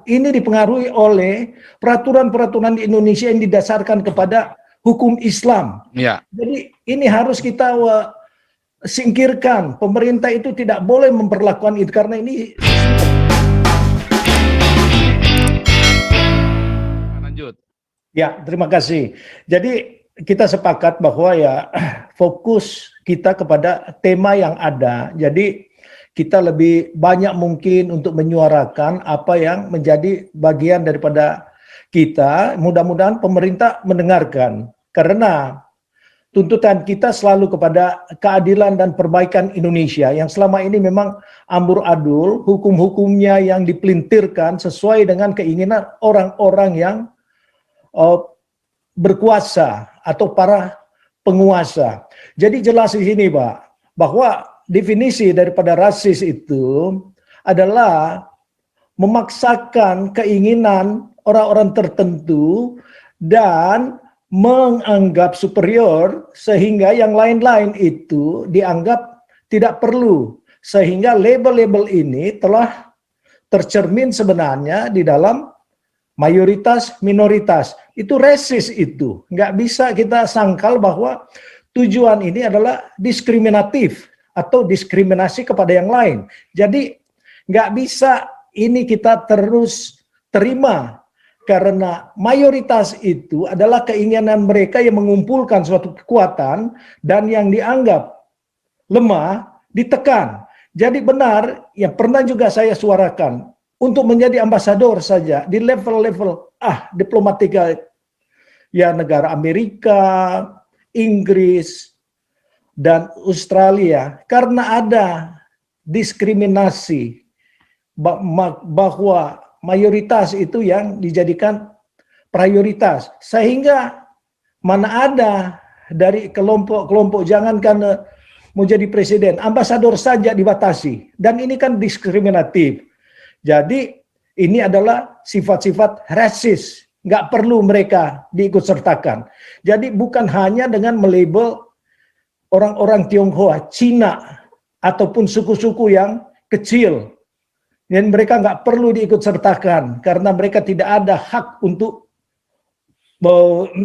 Ini dipengaruhi oleh peraturan-peraturan di Indonesia yang didasarkan kepada hukum Islam. Ya. Jadi ini harus kita singkirkan. Pemerintah itu tidak boleh memperlakukan itu karena ini. Lanjut. Ya, terima kasih. Jadi kita sepakat bahwa ya fokus kita kepada tema yang ada. Jadi kita lebih banyak mungkin untuk menyuarakan apa yang menjadi bagian daripada kita. Mudah-mudahan pemerintah mendengarkan. Karena tuntutan kita selalu kepada keadilan dan perbaikan Indonesia yang selama ini memang amburadul, hukum-hukumnya yang dipelintirkan sesuai dengan keinginan orang-orang yang berkuasa atau para penguasa. Jadi jelas di sini, Pak, bahwa definisi daripada rasis itu adalah memaksakan keinginan orang-orang tertentu dan menganggap superior sehingga yang lain-lain itu dianggap tidak perlu. Sehingga label-label ini telah tercermin sebenarnya di dalam mayoritas minoritas. Itu rasis itu. Nggak bisa kita sangkal bahwa tujuan ini adalah diskriminatif atau diskriminasi kepada yang lain. Jadi nggak bisa ini kita terus terima karena mayoritas itu adalah keinginan mereka yang mengumpulkan suatu kekuatan dan yang dianggap lemah ditekan. Jadi benar, ya pernah juga saya suarakan untuk menjadi ambasador saja di level-level diplomatika ya negara Amerika, Inggris, dan Australia karena ada diskriminasi bahwa mayoritas itu yang dijadikan prioritas sehingga mana ada dari kelompok-kelompok jangankan mau jadi presiden, ambasador saja dibatasi dan ini kan diskriminatif. Jadi ini adalah sifat-sifat rasis, nggak perlu mereka diikut sertakan. Jadi bukan hanya dengan melabel orang-orang Tionghoa, Cina, ataupun suku-suku yang kecil. Dan mereka nggak perlu diikut sertakan karena mereka tidak ada hak untuk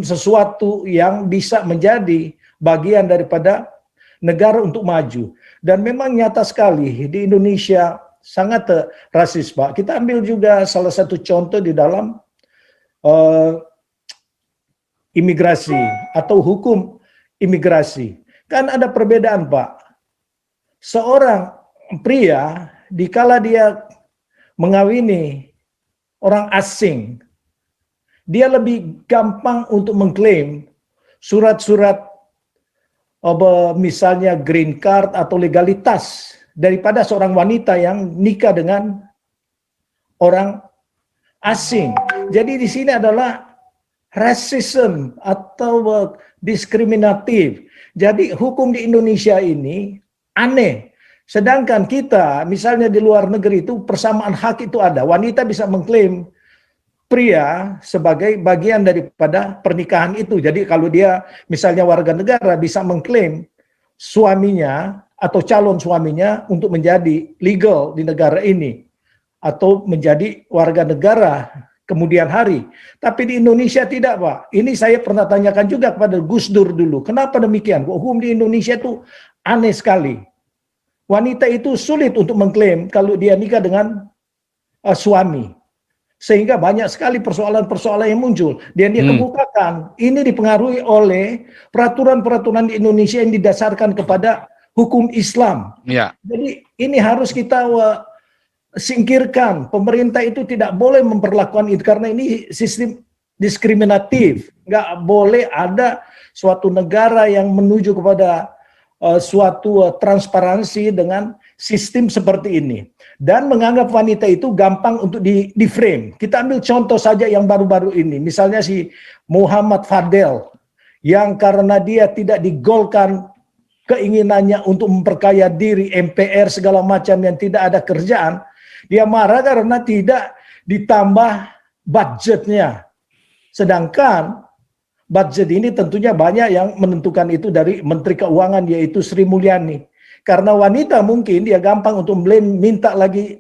sesuatu yang bisa menjadi bagian daripada negara untuk maju. Dan memang nyata sekali di Indonesia sangat rasis, Pak. Kita ambil juga salah satu contoh di dalam imigrasi atau hukum imigrasi. Kan ada perbedaan, Pak. Seorang pria dikala dia mengawini orang asing, dia lebih gampang untuk mengklaim surat-surat misalnya green card atau legalitas daripada seorang wanita yang nikah dengan orang asing. Jadi di sini adalah racism atau diskriminatif. Jadi hukum di Indonesia ini aneh. Sedangkan kita misalnya di luar negeri itu persamaan hak itu ada. Wanita bisa mengklaim pria sebagai bagian daripada pernikahan itu. Jadi kalau dia misalnya warga negara bisa mengklaim suaminya atau calon suaminya untuk menjadi legal di negara ini atau menjadi warga negara kemudian hari. Tapi di Indonesia tidak, Pak. Ini saya pernah tanyakan juga kepada Gus Dur dulu. Kenapa demikian? Hukum di Indonesia itu aneh sekali. Wanita itu sulit untuk mengklaim kalau dia nikah dengan suami. Sehingga banyak sekali persoalan-persoalan yang muncul. Dan dia kemukakan, ini dipengaruhi oleh peraturan-peraturan di Indonesia yang didasarkan kepada hukum Islam. Ya. Jadi ini harus kita singkirkan. Pemerintah itu tidak boleh memperlakukan itu karena ini sistem diskriminatif. Nggak boleh ada suatu negara yang menuju kepada suatu transparansi dengan sistem seperti ini. Dan menganggap wanita itu gampang untuk di frame. Kita ambil contoh saja yang baru-baru ini. Misalnya si Muhammad Fadel yang karena dia tidak digolkan keinginannya untuk memperkaya diri, MPR segala macam yang tidak ada kerjaan, dia marah karena tidak ditambah budgetnya. Sedangkan budget ini tentunya banyak yang menentukan itu dari Menteri Keuangan yaitu Sri Mulyani. Karena wanita mungkin dia gampang untuk minta lagi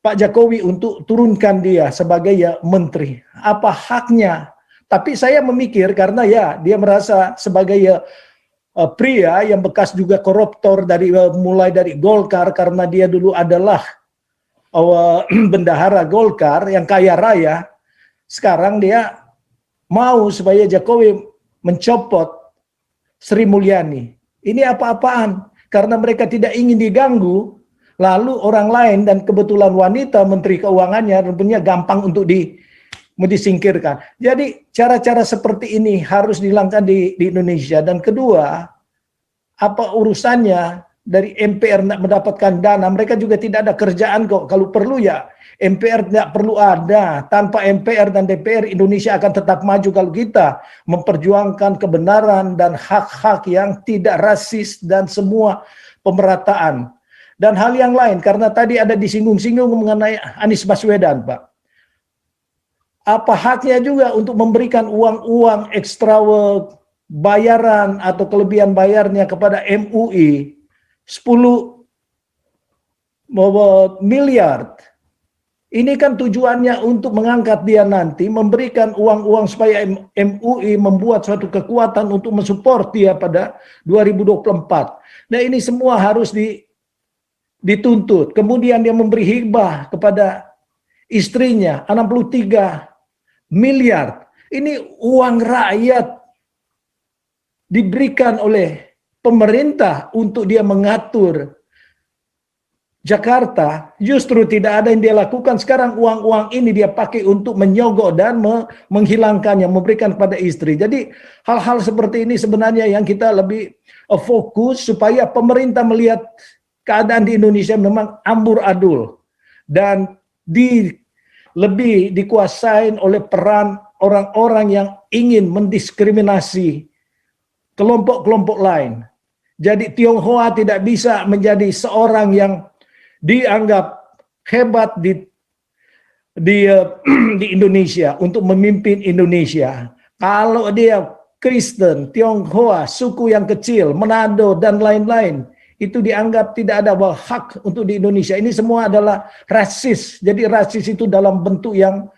Pak Jokowi untuk turunkan dia sebagai ya menteri. Apa haknya? Tapi saya memikir karena ya dia merasa sebagai ya pria yang bekas juga koruptor dari mulai dari Golkar karena dia dulu adalah bendahara Golkar yang kaya raya. Sekarang dia mau supaya Jokowi mencopot Sri Mulyani. Ini apa-apaan? Karena mereka tidak ingin diganggu, lalu orang lain dan kebetulan wanita menteri keuangannya tentunya gampang untuk disingkirkan. Jadi cara-cara seperti ini harus dihilangkan di Indonesia. Dan kedua, apa urusannya dari MPR tidak mendapatkan dana? Mereka juga tidak ada kerjaan kok. Kalau perlu ya MPR tidak perlu ada. Tanpa MPR dan DPR Indonesia akan tetap maju kalau kita memperjuangkan kebenaran dan hak-hak yang tidak rasis dan semua pemerataan. Dan hal yang lain, karena tadi ada disinggung-singgung mengenai Anies Baswedan, Pak. Apa haknya juga untuk memberikan uang-uang ekstra bayaran atau kelebihan bayarnya kepada MUI 10 miliar. Ini kan tujuannya untuk mengangkat dia nanti, memberikan uang-uang supaya MUI membuat suatu kekuatan untuk mensupport dia pada 2024. Nah ini semua harus dituntut. Kemudian dia memberi hibah kepada istrinya 63 miliar. Ini uang rakyat diberikan oleh pemerintah untuk dia mengatur Jakarta. Justru tidak ada yang dia lakukan. Sekarang uang-uang ini dia pakai untuk menyogok dan menghilangkannya, memberikan kepada istri. Jadi hal-hal seperti ini sebenarnya yang kita lebih fokus supaya pemerintah melihat keadaan di Indonesia memang amburadul dan lebih dikuasain oleh peran orang-orang yang ingin mendiskriminasi kelompok-kelompok lain. Jadi Tionghoa tidak bisa menjadi seorang yang dianggap hebat di Indonesia untuk memimpin Indonesia. Kalau dia Kristen, Tionghoa, suku yang kecil, Manado dan lain-lain, itu dianggap tidak ada hak untuk di Indonesia. Ini semua adalah rasis. Jadi rasis itu dalam bentuk yang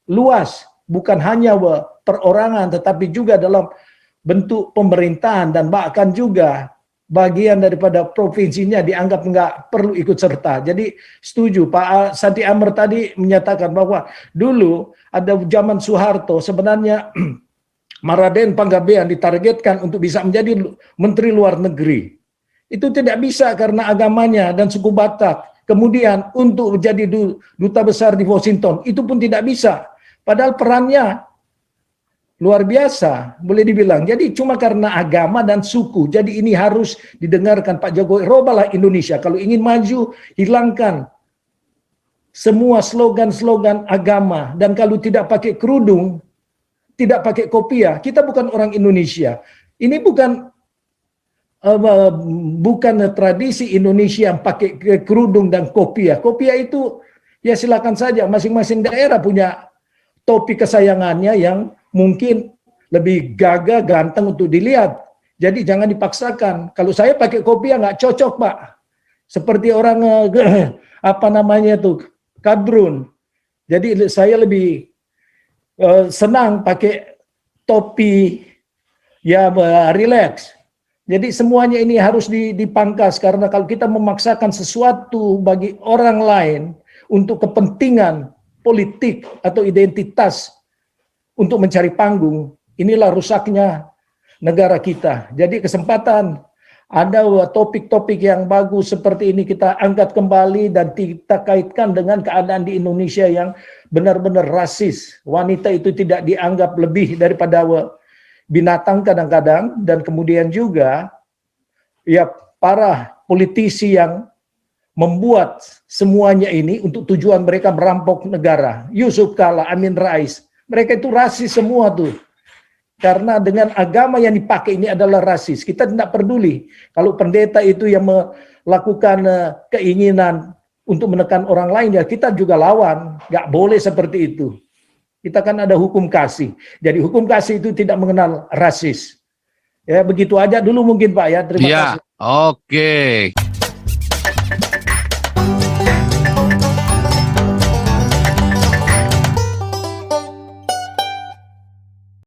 luas, bukan hanya perorangan, tetapi juga dalam bentuk pemerintahan dan bahkan juga bagian daripada provinsinya dianggap nggak perlu ikut serta. Jadi setuju Pak Santi Amr tadi menyatakan bahwa dulu ada zaman Soeharto sebenarnya Maraden Panggabean ditargetkan untuk bisa menjadi Menteri Luar Negeri. Itu tidak bisa karena agamanya dan suku Batak. Kemudian untuk menjadi duta besar di Washington, itu pun tidak bisa. Padahal perannya luar biasa, boleh dibilang. Jadi cuma karena agama dan suku. Jadi ini harus didengarkan Pak Jokowi. Robalah Indonesia. Kalau ingin maju, hilangkan semua slogan-slogan agama. Dan kalau tidak pakai kerudung, tidak pakai kopiah, kita bukan orang Indonesia. Ini bukan tradisi Indonesia yang pakai kerudung dan kopiah. Kopiah itu ya silakan saja, masing-masing daerah punya topi kesayangannya yang mungkin lebih gagah, ganteng untuk dilihat. Jadi jangan dipaksakan. Kalau saya pakai kopiah nggak cocok, Pak. Seperti orang apa namanya tuh, kadrun. Jadi saya lebih senang pakai topi ya relax. Jadi semuanya ini harus dipangkas karena kalau kita memaksakan sesuatu bagi orang lain untuk kepentingan politik atau identitas untuk mencari panggung, inilah rusaknya negara kita. Jadi kesempatan ada topik-topik yang bagus seperti ini kita angkat kembali dan kita kaitkan dengan keadaan di Indonesia yang benar-benar rasis. Wanita itu tidak dianggap lebih daripada binatang kadang-kadang, dan kemudian juga ya para politisi yang membuat semuanya ini untuk tujuan mereka merampok negara. Yusuf Kala, Amin Rais, mereka itu rasis semua tuh. Karena dengan agama yang dipakai ini adalah rasis. Kita tidak peduli kalau pendeta itu yang melakukan keinginan untuk menekan orang lain, ya kita juga lawan. Nggak boleh seperti itu. Kita kan ada hukum kasih. Jadi hukum kasih itu tidak mengenal rasis. Ya begitu aja dulu mungkin Pak ya. Terima kasih. Oke.